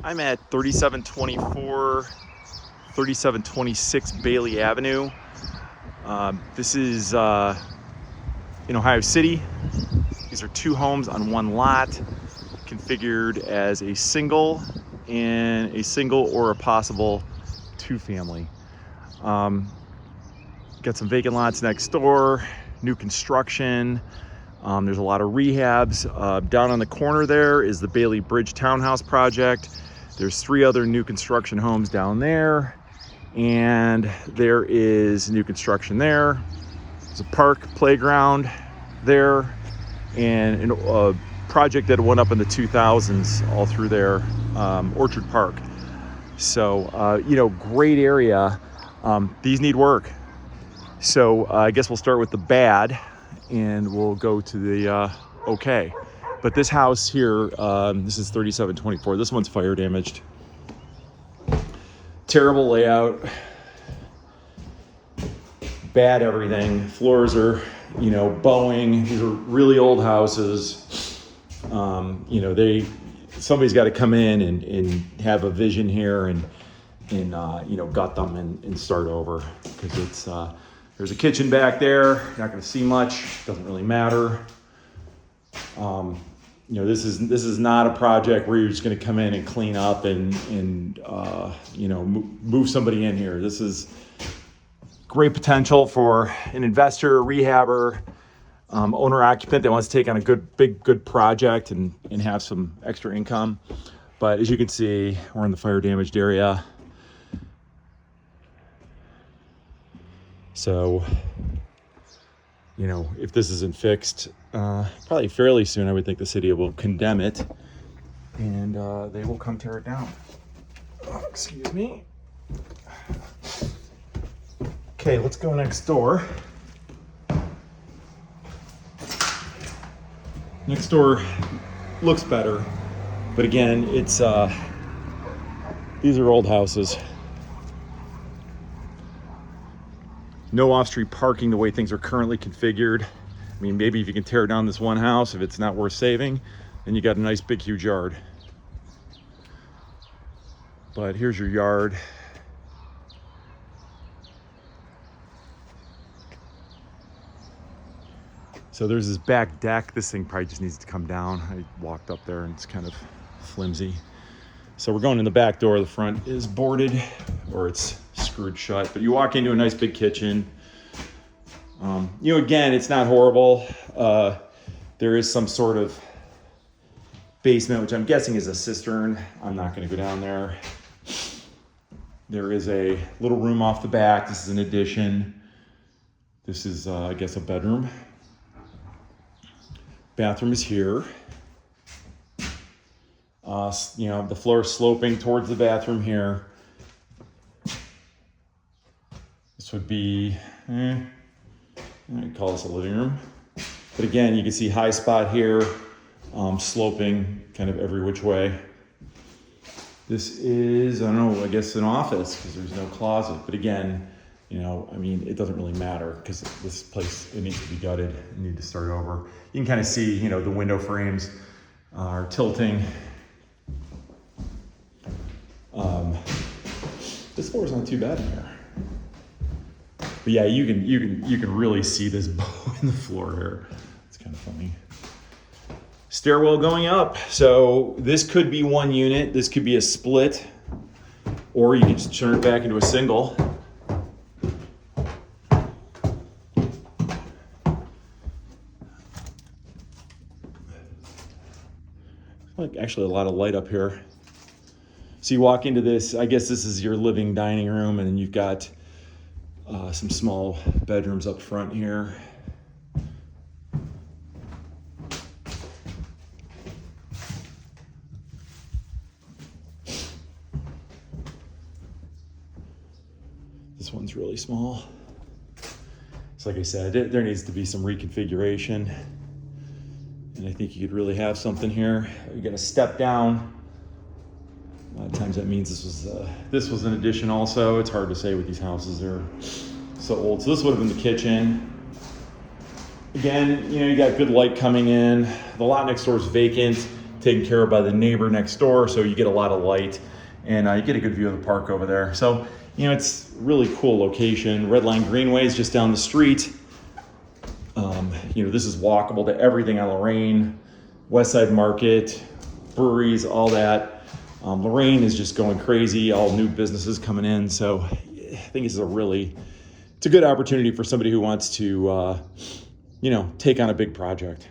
I'm at 3724, 3726 Bailey Avenue. This is in Ohio City. These are two homes on one lot, configured as a single and a single or a possible two-family. Got some vacant lots next door, new construction. There's a lot of rehabs. Down on the corner there is the Bailey Bridge Townhouse project. There's 3 other new construction homes down there, and there is new construction there. There's a park, playground there, and a project that went up in the 2000s all through there, Orchard Park. So, great area. These need work. So I guess we'll start with the bad and we'll go to the okay. But this house here, this is 3724. This one's fire damaged. Terrible layout. Bad everything. Floors are, bowing. These are really old houses. Somebody's got to come in and have a vision here and gut them and start over, because it's there's a kitchen back there. You're not going to see much. Doesn't really matter. This is not a project where you're just going to come in and clean up and move somebody in here. This is great potential for an investor, a rehabber, owner occupant that wants to take on a good project and have some extra income. But as you can see, we're in the fire damaged area. So, if this isn't fixed, probably fairly soon, I would think the city will condemn it and they will come tear it down. Excuse me. Okay, let's go next door. Next door looks better, but again, it's these are old houses. No off-street parking the way things are currently configured. I mean, maybe if you can tear down this one house, if it's not worth saving, then you got a nice big huge yard. But here's your yard. So there's this back deck. This thing probably just needs to come down. I walked up there and it's kind of flimsy. So we're going in the back door. The front is boarded, or it's screwed shut, but you walk into a nice big kitchen. Again, it's not horrible. There is some sort of basement, which I'm guessing is a cistern. I'm not going to go down there. There is a little room off the back. This is an addition. This is, I guess, a bedroom. Bathroom is here. The floor is sloping towards the bathroom here. This would be, I'd call this a living room. But again, you can see high spot here, sloping kind of every which way. This is, I guess an office, because there's no closet. But again, it doesn't really matter, because this place, it needs to be gutted. You need to start over. You can kind of see, the window frames are tilting. This floor is not too bad in here. But yeah, you can really see this bow in the floor here. It's kind of funny. Stairwell going up. So this could be one unit. This could be a split, or you can just turn it back into a single. Like actually a lot of light up here. So you walk into this, I guess this is your living dining room, and then you've got some small bedrooms up front here. This one's really small. So like I said, there needs to be some reconfiguration. And I think you could really have something here. You got to step down. A lot of times that means this was an addition also. It's hard to say with these houses. They're so old. So this would have been the kitchen. Again, you got good light coming in. The lot next door is vacant. taken care of by the neighbor next door, so you get a lot of light, and you get a good view of the park over there. So, you know, it's really cool location. Redline Greenway is just down the street. You know, this is walkable to everything on Lorain, West Side Market, breweries, all that. Lorain is just going crazy, all new businesses coming in. So I think it's a good opportunity for somebody who wants to, you know, take on a big project.